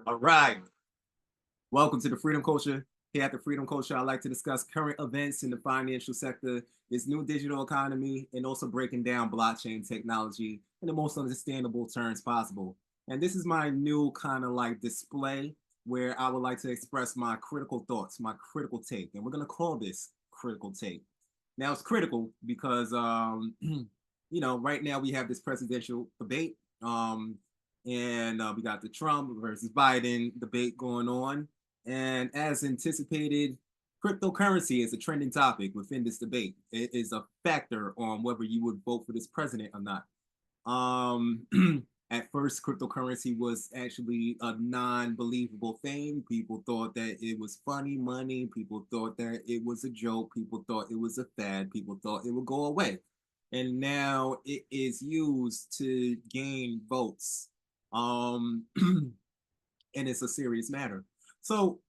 All right. Welcome to the Freedom Culture. Here at the Freedom Culture, I like to discuss current events in the financial sector, this new digital economy, and also breaking down blockchain technology in the most understandable terms possible. And this is my new kind of like display where I would like to express my critical thoughts, my critical take. And we're going to call this critical take. Now, it's critical because, right now we have this presidential debate. And we got the Trump versus Biden debate going on. And as anticipated, cryptocurrency is a trending topic within this debate. It is a factor on whether you would vote for this president or not. At first, cryptocurrency was actually a non-believable thing. People thought that it was funny money. People thought that it was a joke. People thought it was a fad. People thought it would go away. And now it is used to gain votes. And it's a serious matter. So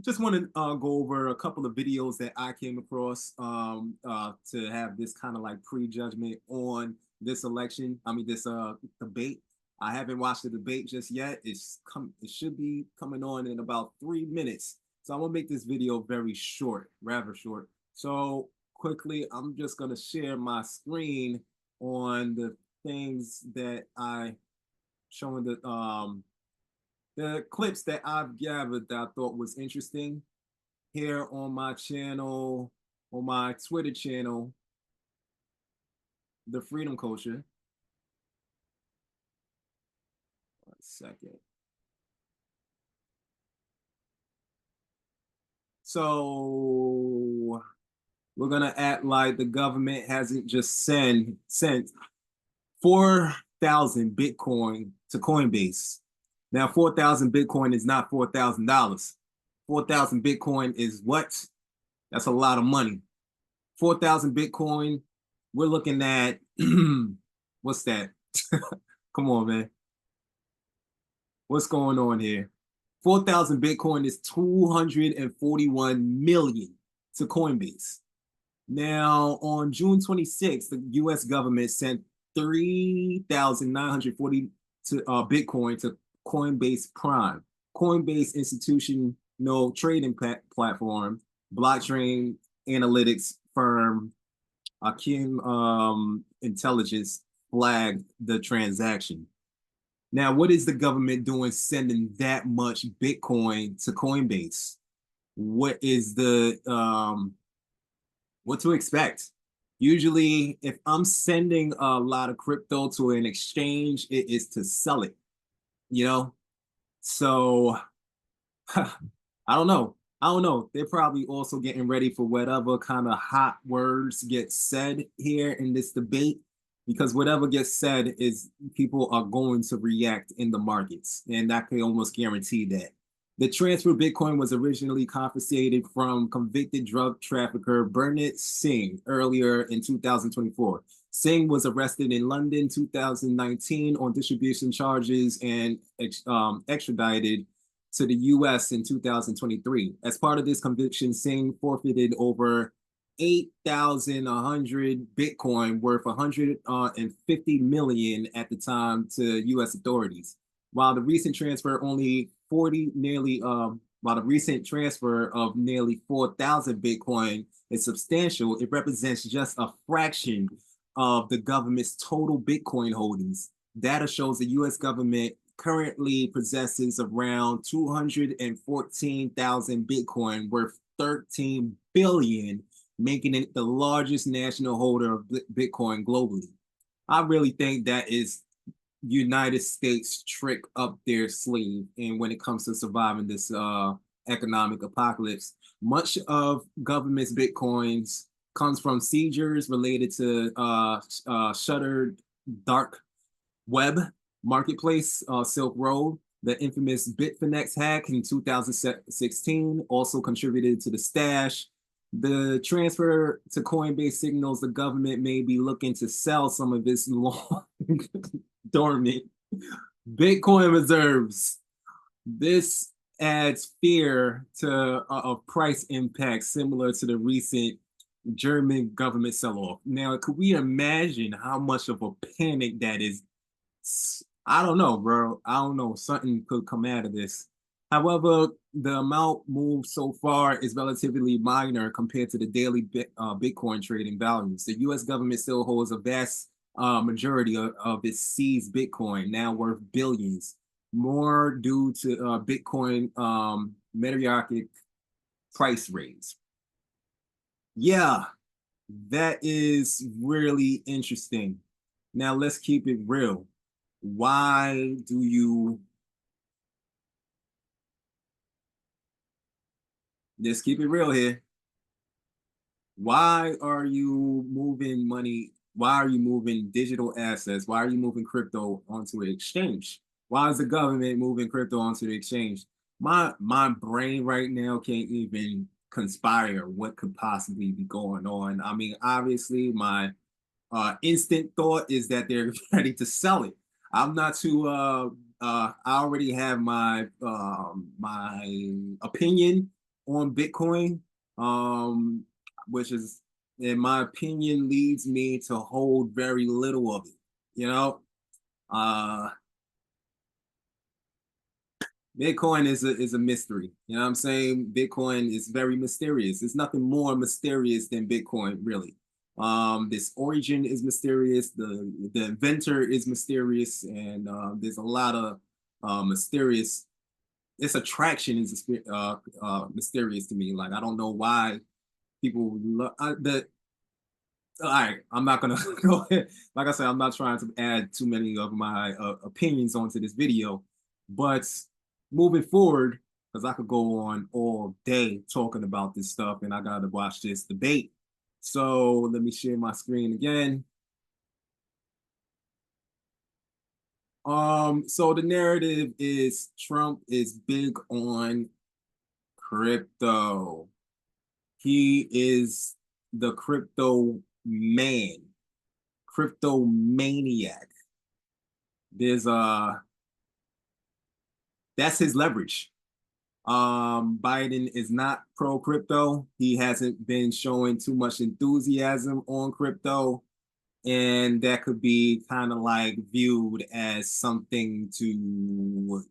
just want to go over a couple of videos that I came across to have this kind of like prejudgment on this election. This debate. I haven't watched the debate just yet. It should be coming on in about 3 minutes. So I'm gonna make this video very short, rather short. So quickly, I'm just gonna share my screen on the things that I showing the clips that I've gathered that I thought was interesting here on my channel, on my Twitter channel, The Freedom Culture. 1 second. So we're gonna act like the government hasn't just sent 4,000 Bitcoin to Coinbase. Now, 4,000 Bitcoin is not $4,000. 4,000 Bitcoin is what? That's a lot of money. 4,000 Bitcoin, we're looking at, what's that? Come on, man. What's going on here? 4,000 Bitcoin is 241 million to Coinbase. Now, on June 26th, the U.S. government sent 3,940 Bitcoin to Coinbase Prime, Coinbase institutional trading platform, blockchain analytics firm Akim Intelligence flagged the transaction. Now, what is the government doing sending that much Bitcoin to Coinbase? What is what to expect? Usually, if I'm sending a lot of crypto to an exchange, it is to sell it, So I don't know. They're probably also getting ready for whatever kind of hot words get said here in this debate, because whatever gets said is people are going to react in the markets, and I can almost guarantee that. The transfer of Bitcoin was originally confiscated from convicted drug trafficker Bernard Singh earlier in 2024. Singh was arrested in London 2019 on distribution charges and extradited to the US in 2023. As part of this conviction, Singh forfeited over 8,100 Bitcoin worth 150 million at the time to US authorities. While the recent transfer of nearly 4,000 Bitcoin is substantial, it represents just a fraction of the government's total Bitcoin holdings. Data shows the US government currently possesses around 214,000 Bitcoin worth 13 billion, making it the largest national holder of Bitcoin globally. I really think that is United States trick up their sleeve. And when it comes to surviving this economic apocalypse, much of government's Bitcoins comes from seizures related to shuttered dark web marketplace, Silk Road. The infamous Bitfinex hack in 2016 also contributed to the stash. The transfer to Coinbase signals the government may be looking to sell some of its long dormant Bitcoin reserves. This adds fear to a price impact similar to the recent German government sell-off. Now, could we imagine how much of a panic that is? I don't know, bro. I don't know. Something could come out of this. However, the amount moved so far is relatively minor compared to the daily Bitcoin trading values. The U.S. government still holds a vast majority of its seized Bitcoin, now worth billions, more due to Bitcoin meteoric price raise. Yeah, that is really interesting. Now let's keep it real. Why do you Just keep it real here? Why are you moving money? Why are you moving digital assets? Why are you moving crypto onto an exchange? Why is the government moving crypto onto the exchange? My brain right now can't even conspire what could possibly be going on. I mean, obviously, my instant thought is that they're ready to sell it. I'm not too. I already have my opinion on Bitcoin, um, which is, in my opinion, leads me to hold very little of it. You know, uh, Bitcoin is a mystery. You know what I'm saying? Bitcoin is very mysterious. There's nothing more mysterious than Bitcoin, really. This origin is mysterious. The inventor is mysterious, and there's a lot of mysterious. Its attraction is mysterious to me. Like, I don't know why people love the. All right, I'm not gonna go ahead. Like I said, I'm not trying to add too many of my opinions onto this video, but moving forward, because I could go on all day talking about this stuff, and I gotta watch this debate. So let me share my screen again. So the narrative is Trump is big on crypto. He is the crypto man, crypto maniac. There's That's his leverage. Biden is not pro crypto. He hasn't been showing too much enthusiasm on crypto, and that could be kind of like viewed as something to,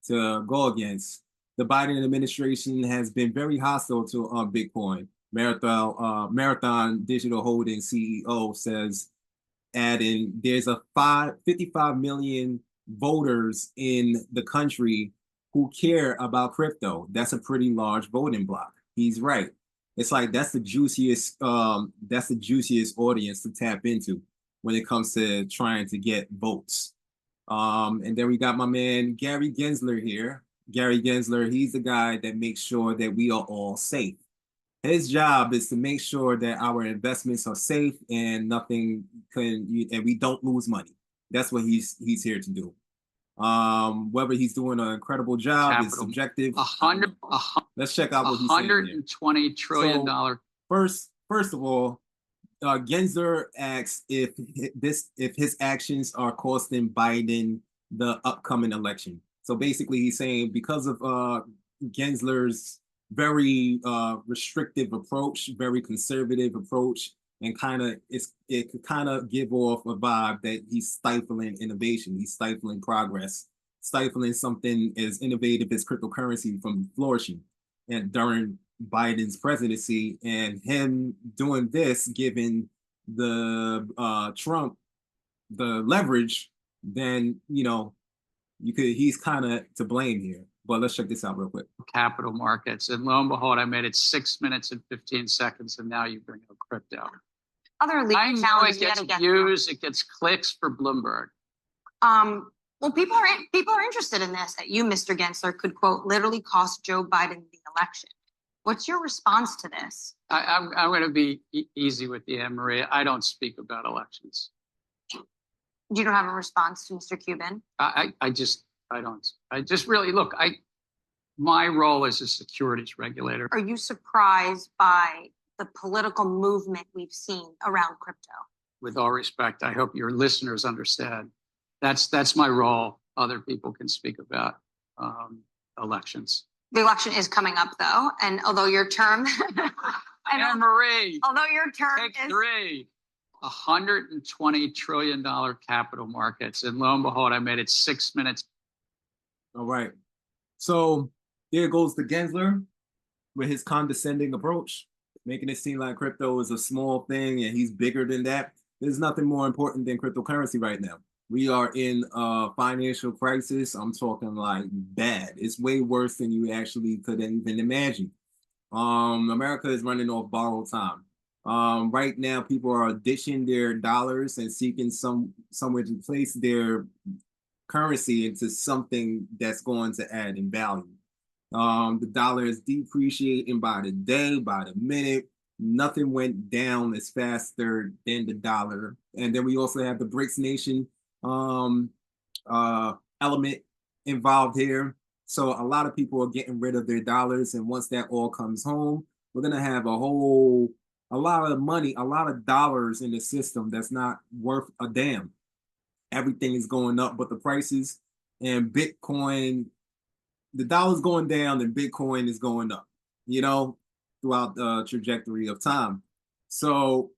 to go against. The Biden administration has been very hostile to Bitcoin. Marathon Digital Holdings CEO says, adding, there's 55 million voters in the country who care about crypto. That's a pretty large voting block. He's right. It's like that's the juiciest audience to tap into when it comes to trying to get votes. And then we got my man Gary Gensler here. Gary Gensler, he's the guy that makes sure that we are all safe. His job is to make sure that our investments are safe and and we don't lose money. That's what he's here to do. Whether he's doing an incredible job is subjective. Let's check out what he's saying here. $120 trillion. So, first of all, Gensler asks if his actions are costing Biden the upcoming election. So basically, he's saying because of Gensler's very restrictive approach, very conservative approach, and it could kind of give off a vibe that he's stifling innovation, he's stifling progress, stifling something as innovative as cryptocurrency from flourishing. And during Biden's presidency, and him doing this, giving the Trump the leverage, then he's kind of to blame here. But let's check this out real quick. Capital markets, and lo and behold, I made it 6 minutes and 15 seconds, and now you bring up crypto. Other legal challenges. It gets views, it gets clicks for Bloomberg. Well, people are interested in this. That you, Mr. Gensler, could quote literally cost Joe Biden the election. What's your response to this? I'm going to be easy with you, Anne Maria. I don't speak about elections. You don't have a response to Mr. Cuban? I don't. I just really look. My role as a securities regulator. Are you surprised by the political movement we've seen around crypto? With all respect, I hope your listeners understand. That's my role. Other people can speak about elections. The election is coming up, though, and although your term, Anne Marie, although your term take is 3. $120 trillion capital markets. And lo and behold, I made it 6 minutes. All right. So there goes the Gensler with his condescending approach, making it seem like crypto is a small thing and he's bigger than that. There's nothing more important than cryptocurrency right now. We are in a financial crisis. I'm talking like bad. It's way worse than you actually could even imagine. America is running off borrowed time. Right now, people are ditching their dollars and seeking somewhere to place their currency into something that's going to add in value. The dollar is depreciating by the day, by the minute. Nothing went down as faster than the dollar. And then we also have the BRICS nation element involved here. So a lot of people are getting rid of their dollars. And once that all comes home, we're going to have a lot of money, a lot of dollars in the system that's not worth a damn. Everything is going up, but the prices and Bitcoin, the dollar's going down and Bitcoin is going up, throughout the trajectory of time. So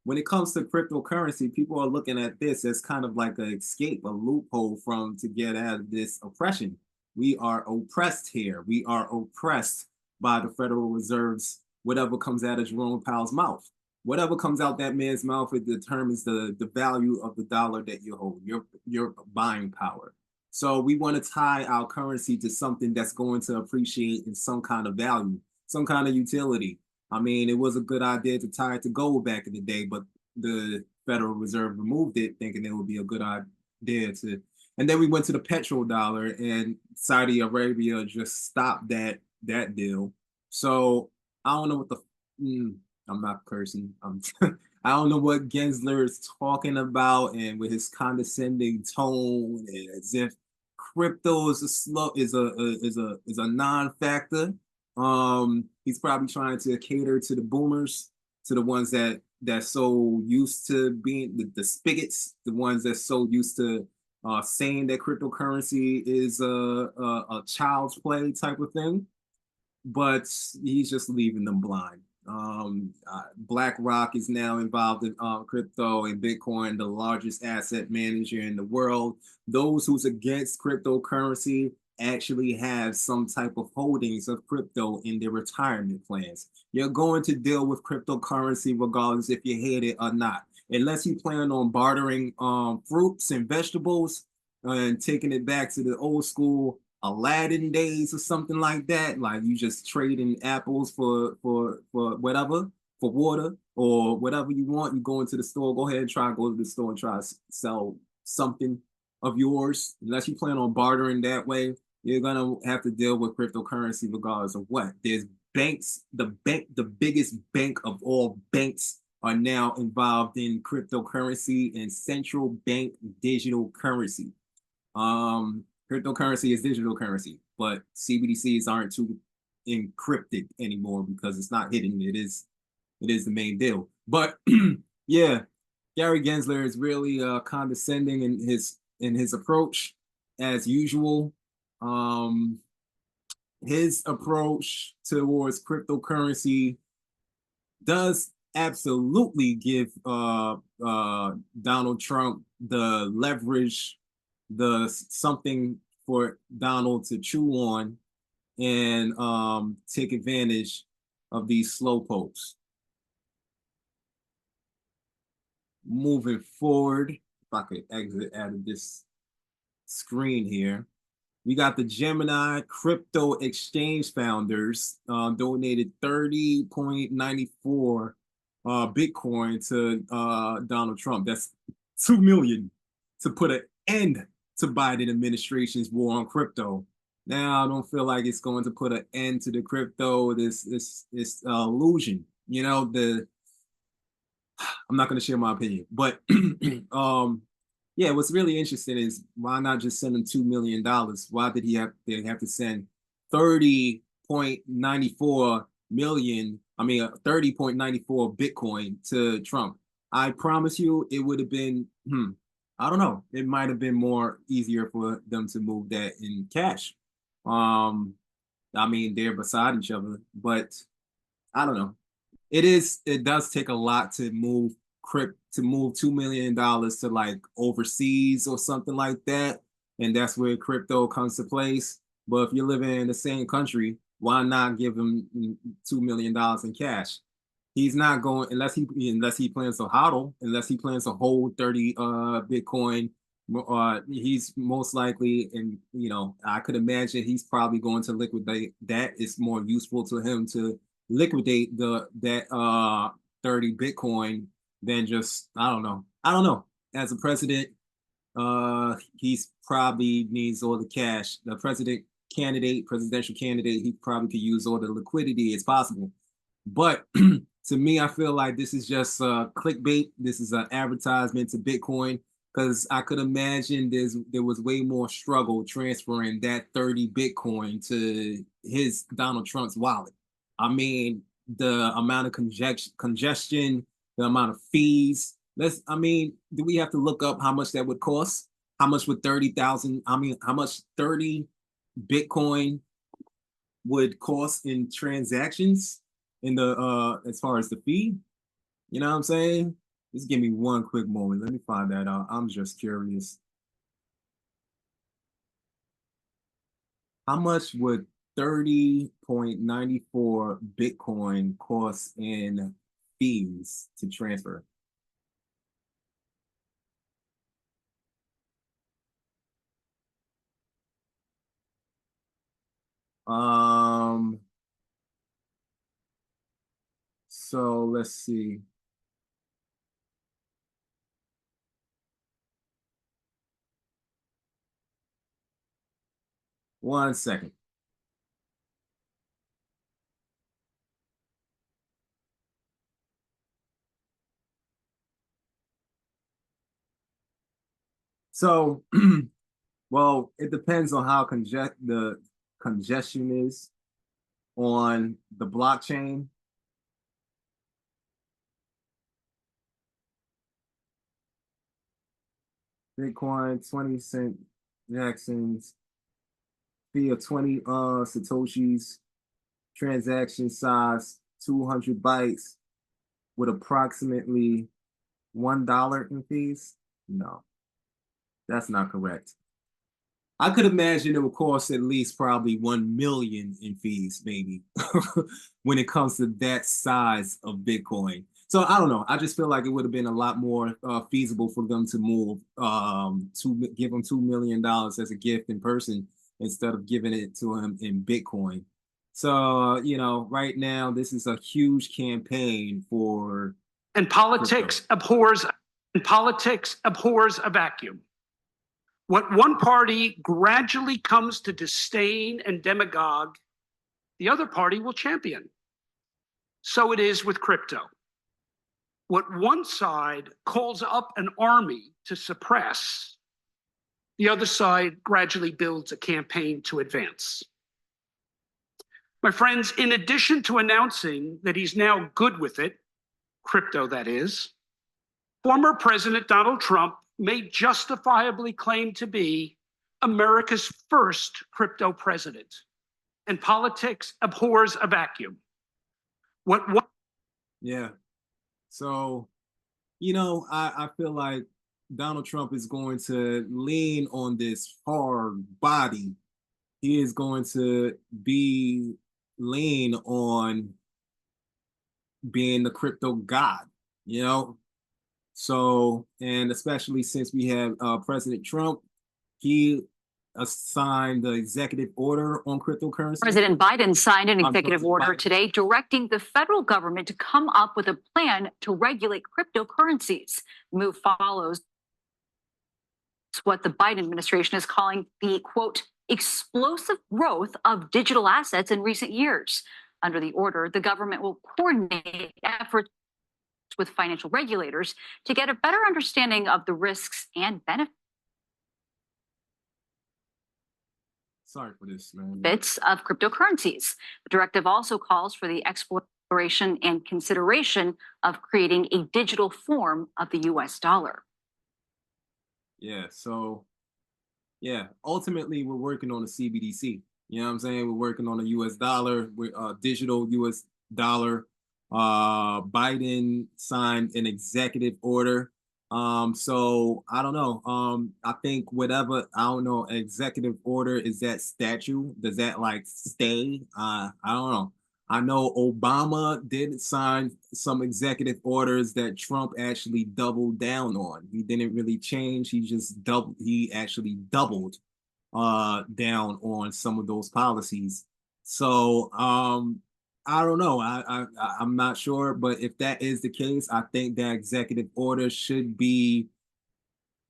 when it comes to cryptocurrency, people are looking at this as kind of like an escape, a loophole to get out of this oppression. We are oppressed here. We are oppressed by the Federal Reserve's whatever comes out of Jerome Powell's mouth. Whatever comes out that man's mouth, it determines the value of the dollar that you hold, your buying power. So we want to tie our currency to something that's going to appreciate in some kind of value, some kind of utility. I mean, it was a good idea to tie it to gold back in the day, but the Federal Reserve removed it, thinking it would be a good idea to. And then we went to the petrodollar, and Saudi Arabia just stopped that deal. So I don't know what I'm not cursing. I don't know what Gensler is talking about, and with his condescending tone, as if crypto is a non-factor. He's probably trying to cater to the boomers, to the ones that's so used to being the spigots, the ones that's so used to saying that cryptocurrency is a child's play type of thing. But he's just leaving them blind. BlackRock is now involved in crypto and Bitcoin, the largest asset manager in the world. Those who's against cryptocurrency actually have some type of holdings of crypto in their retirement plans. You're going to deal with cryptocurrency regardless if you hate it or not. Unless you plan on bartering fruits and vegetables and taking it back to the old school Aladdin days or something like that, like you just trading apples for whatever, for water or whatever you want. You go into the store, go to the store and try to sell something of yours. Unless you plan on bartering that way, you're gonna have to deal with cryptocurrency regardless of what. There's banks, the biggest bank of all banks are now involved in cryptocurrency and central bank digital currency. Cryptocurrency is digital currency, but CBDCs aren't too encrypted anymore because it's not hidden. It is the main deal. But yeah, Gary Gensler is really condescending in his approach as usual. His approach towards cryptocurrency does absolutely give Donald Trump the leverage, the something for Donald to chew on and take advantage of these slow pokes. Moving forward, if I could exit out of this screen here, we got the Gemini crypto exchange founders donated 30.94 Bitcoin to Donald Trump. That's 2 million to put an end to Biden administration's war on crypto. Now I don't feel like it's going to put an end to the crypto. This illusion, I'm not going to share my opinion, but yeah, what's really interesting is why not just send him $2 million? Why did they have to send 30.94 million? 30.94 Bitcoin to Trump. I promise you, it would have been I don't know. It might have been more easier for them to move that in cash. They're beside each other, but I don't know. It does take a lot to move to move $2 million to like overseas or something like that, and that's where crypto comes to place. But if you're living in the same country, why not give him $2 million in cash? He's not going unless he plans to hodl, unless he plans to hold 30 Bitcoin. He's most likely, and I could imagine he's probably going to liquidate that. It's more useful to him to liquidate that 30 Bitcoin than just I don't know. As a president, he's probably needs all the cash. The presidential candidate, he probably could use all the liquidity as possible. But to me, I feel like this is just clickbait. This is an advertisement to Bitcoin, because I could imagine there was way more struggle transferring that 30 Bitcoin to Donald Trump's wallet. I mean, the amount of congestion, the amount of fees. Do we have to look up how much that would cost? How much would 30,000? How much 30 Bitcoin would cost in transactions in the as far as the fee? You know what I'm saying? Just give me one quick moment. Let me find that out. I'm just curious. How much would 30.94 Bitcoin cost in fees to transfer? So let's see. One second. So, well, it depends on how the congestion is on the blockchain. Bitcoin, 20 cent Jacksons, fee of 20 Satoshis, transaction size 200 bytes with approximately $1 in fees. No, that's not correct. I could imagine it would cost at least probably 1 million in fees, maybe, when it comes to that size of Bitcoin. So I don't know. I just feel like it would have been a lot more feasible for them to move, to give him $2 million as a gift in person instead of giving it to him in Bitcoin. So, right now, this is a huge campaign for. And politics abhors a vacuum. What one party gradually comes to disdain and demagogue, the other party will champion. So it is with crypto. What one side calls up an army to suppress, the other side gradually builds a campaign to advance. My friends, in addition to announcing that he's now good with it, crypto that is, former President Donald Trump may justifiably claim to be America's first crypto president. And politics abhors a vacuum. Yeah. So, I feel like Donald Trump is going to lean on this hard body. He is going to lean on being the crypto god, So, and especially since we have President Trump, he assigned the executive order on cryptocurrency. President Biden signed an executive order today directing the federal government to come up with a plan to regulate cryptocurrencies. The move follows what the Biden administration is calling the, quote, explosive growth of digital assets in recent years. Under the order, the government will coordinate efforts with financial regulators to get a better understanding of the risks and benefits. Sorry for this, man. Bits of cryptocurrencies. The directive also calls for the exploration and consideration of creating a digital form of the US dollar. Yeah, so, ultimately, we're working on a CBDC. You know what I'm saying? We're working on a US dollar, digital US dollar. Biden signed an executive order. So I don't know. I think whatever, I don't know, executive order is that statute. Does that like stay? I don't know. I know Obama did sign some executive orders that Trump actually doubled down on. He didn't really change. He actually doubled down on some of those policies. So I don't know. I'm not sure, but if that is the case, I think that executive order should be.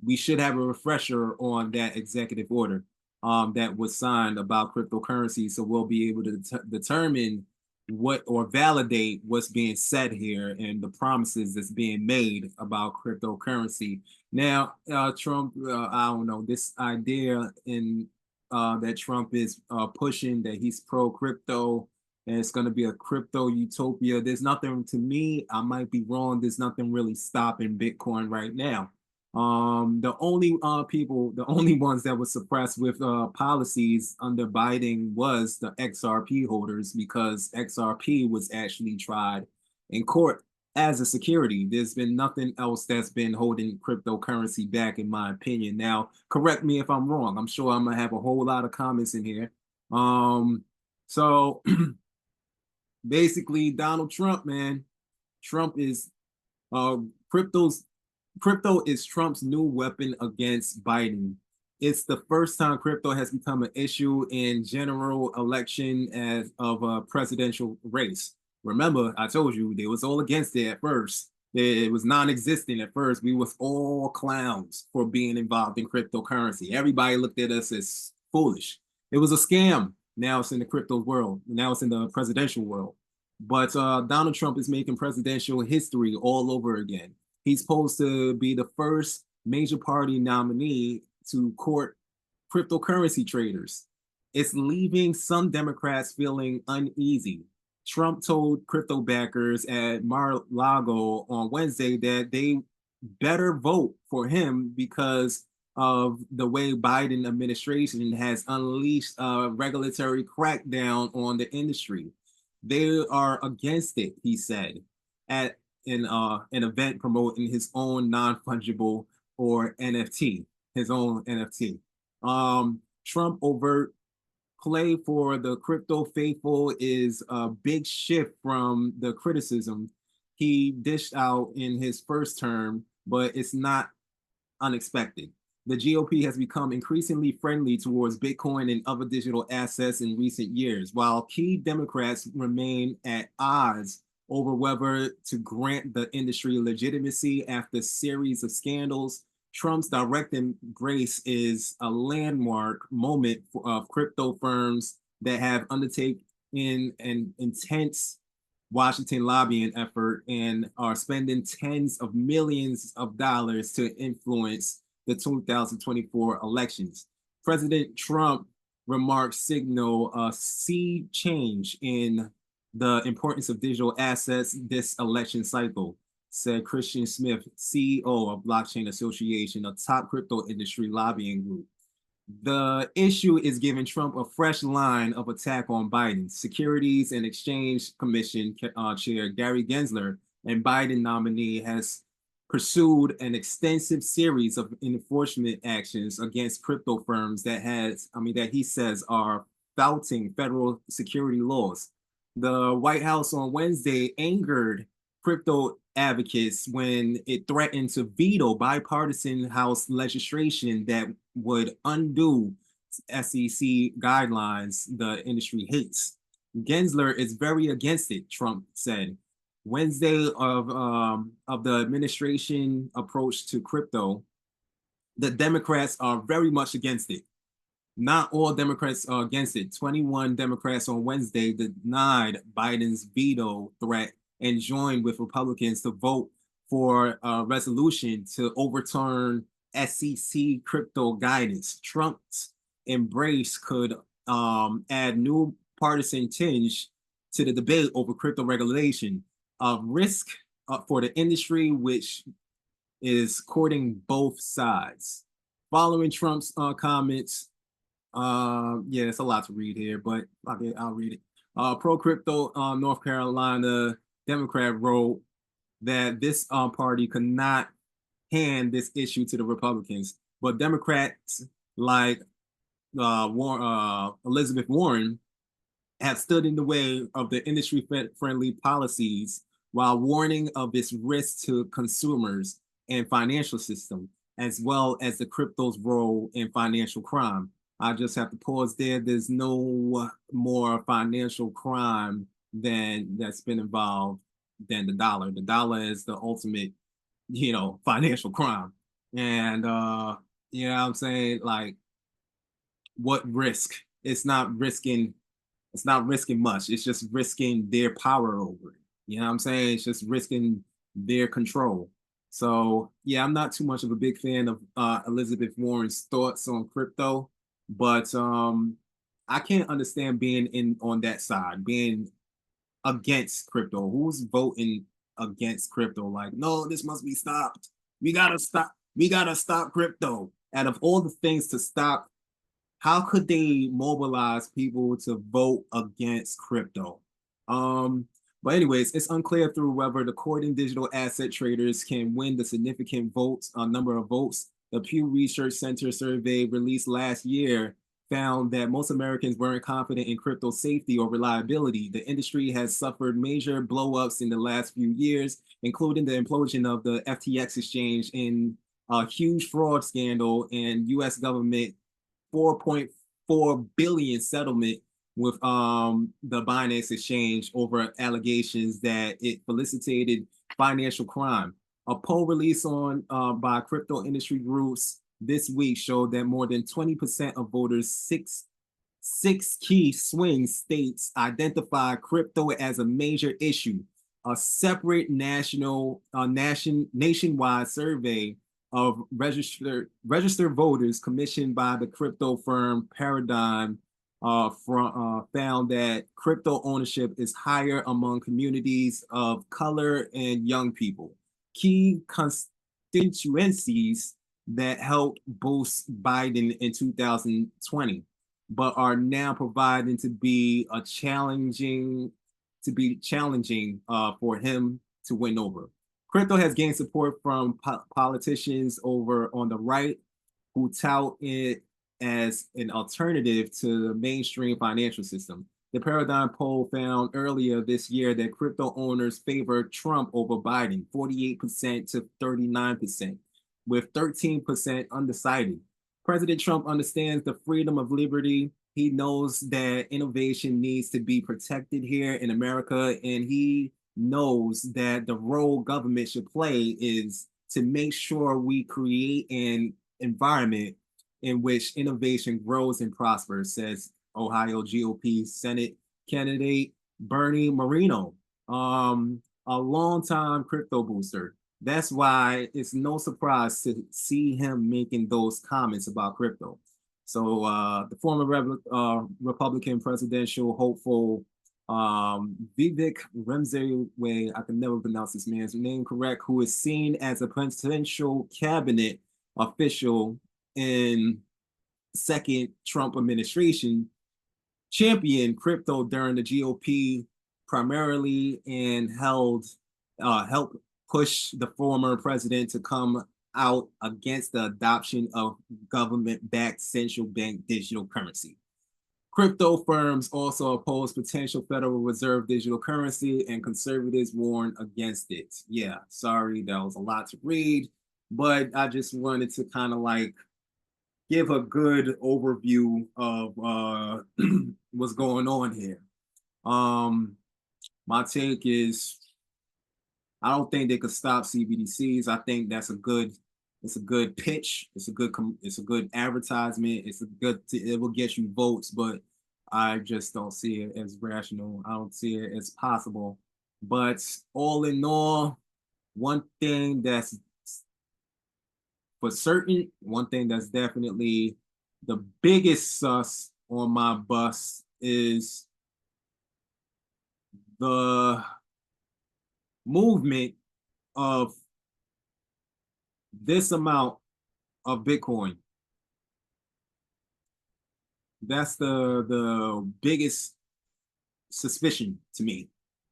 We should have a refresher on that executive order that was signed about cryptocurrency, so we'll be able to determine what or validate what's being said here and the promises that's being made about cryptocurrency. Now, Trump, I don't know, this idea in that Trump is pushing that he's pro crypto and it's going to be a crypto utopia. There's nothing, to me, I might be wrong. There's nothing really stopping Bitcoin right now. The only ones that were suppressed with policies under Biden was the XRP holders, because XRP was actually tried in court as a security. There's been nothing else that's been holding cryptocurrency back, in my opinion. Now, correct me if I'm wrong. I'm sure I'm gonna have a whole lot of comments in here. So basically, Donald Trump, man, Trump is crypto is Trump's new weapon against Biden. It's the first time crypto has become an issue in general election of a presidential race. Remember, I told you they was all against it at first. It was non-existent at first. We was all clowns for being involved in cryptocurrency. Everybody looked at us as foolish. It was a scam. Now it's in the crypto world. Now it's in the presidential world. But Donald Trump is making presidential history all over again. He's supposed to be the first major party nominee to court cryptocurrency traders. It's leaving some Democrats feeling uneasy. Trump told crypto backers at Mar-a-Lago on Wednesday that they better vote for him because of the way Biden administration has unleashed a regulatory crackdown on the industry. They are against it, he said, at an event promoting his own non-fungible or NFT, his own NFT. Trump overt play for the crypto faithful is a big shift from the criticism he dished out in his first term, but it's not unexpected. The GOP has become increasingly friendly towards Bitcoin and other digital assets in recent years, while key Democrats remain at odds over whether to grant the industry legitimacy after a series of scandals. Trump's direct embrace is a landmark moment of crypto firms that have undertaken an intense Washington lobbying effort and are spending tens of millions of dollars to influence the 2024 elections. President Trump remarks signal a sea change in the importance of digital assets this election cycle, said Christian Smith, CEO of Blockchain Association, a top crypto industry lobbying group. The issue is giving Trump a fresh line of attack on Biden. Securities and Exchange Commission Chair Gary Gensler and Biden nominee has pursued an extensive series of enforcement actions against crypto firms that he says are flouting federal security laws. The White House on Wednesday angered crypto advocates when it threatened to veto bipartisan House legislation that would undo SEC guidelines the industry hates. Gensler is very against it, Trump said. Wednesday of the administration approach to crypto, the Democrats are very much against it. Not all Democrats are against it. 21 Democrats on Wednesday denied Biden's veto threat and joined with Republicans to vote for a resolution to overturn SEC crypto guidance. Trump's embrace could add new partisan tinge to the debate over crypto regulation, a risk for the industry, which is courting both sides. Following Trump's comments, yeah, it's a lot to read here, but I'll read it. Pro crypto, North Carolina Democrat wrote that this party could not hand this issue to the Republicans, but Democrats like Elizabeth Warren have stood in the way of the industry-friendly policies while warning of its risk to consumers and financial system, as well as the crypto's role in financial crime. I just have to pause there. There's no more financial crime that's been involved than the dollar. The dollar is the ultimate, financial crime. And you know what I'm saying? Like, what risk? It's not risking much. It's just risking their power over it. You know what I'm saying? It's just risking their control. So yeah, I'm not too much of a big fan of Elizabeth Warren's thoughts on crypto, but I can't understand being on that side, being against crypto. Who's voting against crypto? Like, no, this must be stopped. We gotta stop. We gotta stop crypto. Out of all the things to stop, how could they mobilize people to vote against crypto? But anyways, it's unclear through whether the courting digital asset traders can win the significant number of votes. The Pew Research Center survey released last year found that most Americans weren't confident in crypto safety or reliability. The industry has suffered major blowups in the last few years, including the implosion of the FTX exchange in a huge fraud scandal and U.S. government 4.4 billion settlement with the Binance exchange over allegations that it facilitated financial crime. A poll released by crypto industry groups this week showed that more than 20% of voters, six key swing states, identify crypto as a major issue. A separate nationwide survey of registered voters commissioned by the crypto firm Paradigm found that crypto ownership is higher among communities of color and young people. Key constituencies that helped boost Biden in 2020, but are now proving to be challenging for him to win over. Crypto has gained support from politicians over on the right who tout it as an alternative to the mainstream financial system. The Paradigm poll found earlier this year that crypto owners favor Trump over Biden, 48% to 39%, with 13% undecided. President Trump understands the freedom of liberty. He knows that innovation needs to be protected here in America, and he knows that the role government should play is to make sure we create an environment in which innovation grows and prospers, says Ohio GOP Senate candidate Bernie Moreno, a longtime crypto booster. That's why it's no surprise to see him making those comments about crypto. So the former Republican presidential hopeful Vivek Ramaswamy, I can never pronounce this man's name correct, who is seen as a potential cabinet official in second Trump administration, championed crypto during the GOP primarily and helped push the former president to come out against the adoption of government-backed central bank digital currency. Crypto firms also oppose potential Federal Reserve digital currency, and conservatives warn against it. Yeah, sorry, that was a lot to read, but I just wanted to kind of like give a good overview of what's going on here. My take is I don't think they could stop CBDCs. I think it's a good pitch. It's a good advertisement. It will get you votes, but I just don't see it as rational. I don't see it as possible. But all in all, one thing that's for certain, one thing that's definitely the biggest sus on my bus is the movement of this amount of Bitcoin. That's the biggest suspicion to me.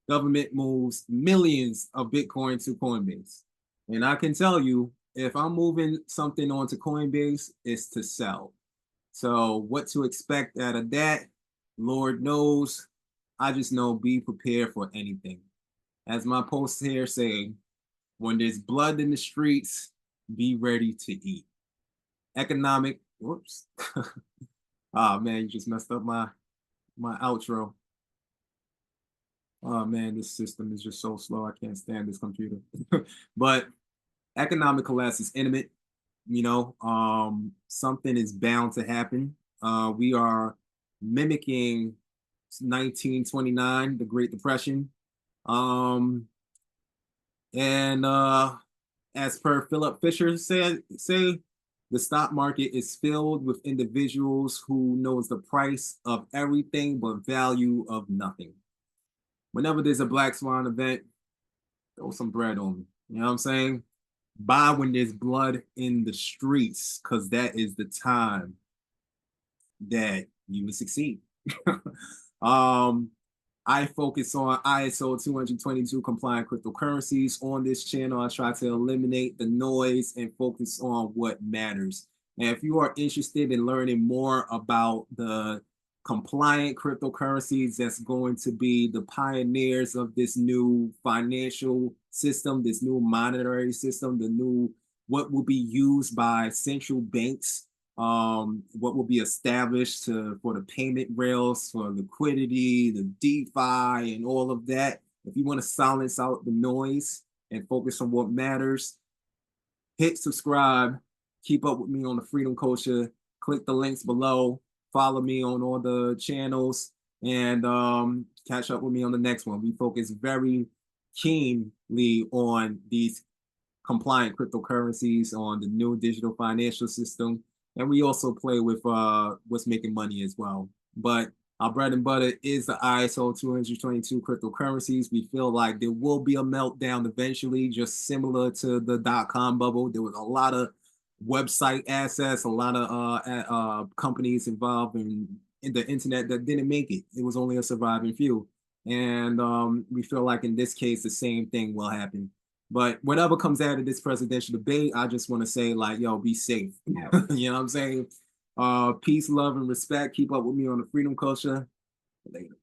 government moves millions of Bitcoin to Coinbase. And I can tell you, if I'm moving something onto Coinbase, it's to sell. So what to expect out of that, Lord knows. I just know be prepared for anything. As my post here say, when there's blood in the streets, be ready to eat. Economic, whoops. Oh man, you just messed up my outro. Oh man, this system is just so slow. I can't stand this computer. But economic collapse is imminent. You know, something is bound to happen. We are mimicking 1929, the Great Depression. And as per Philip Fisher say the stock market is filled with individuals who knows the price of everything but value of nothing. Whenever there's a black swan event, throw some bread on me. You know what I'm saying? Buy when there's blood in the streets, because that is the time that you will succeed. I focus on ISO 222 compliant cryptocurrencies. On this channel, I try to eliminate the noise and focus on what matters. And if you are interested in learning more about the compliant cryptocurrencies that's going to be the pioneers of this new financial system, this new monetary system, the new what will be used by central banks, what will be established for the payment rails, for liquidity, the DeFi, and all of that. If you want to silence out the noise and focus on what matters, hit subscribe, keep up with me on the Freedom Culture, click the links below, follow me on all the channels, and catch up with me on the next one. We focus very keenly on these compliant cryptocurrencies, on the new digital financial system, and we also play with what's making money as well. But our bread and butter is the ISO 222 cryptocurrencies. We feel like there will be a meltdown eventually, just similar to the .com bubble. There was a lot of website assets, a lot of companies involved in the internet that didn't make it. It was only a surviving few. And we feel like in this case, the same thing will happen. But whatever comes out of this presidential debate, I just want to say, like, yo, be safe. You know what I'm saying? Peace, love, and respect. Keep up with me on the Freedom Culture. Later.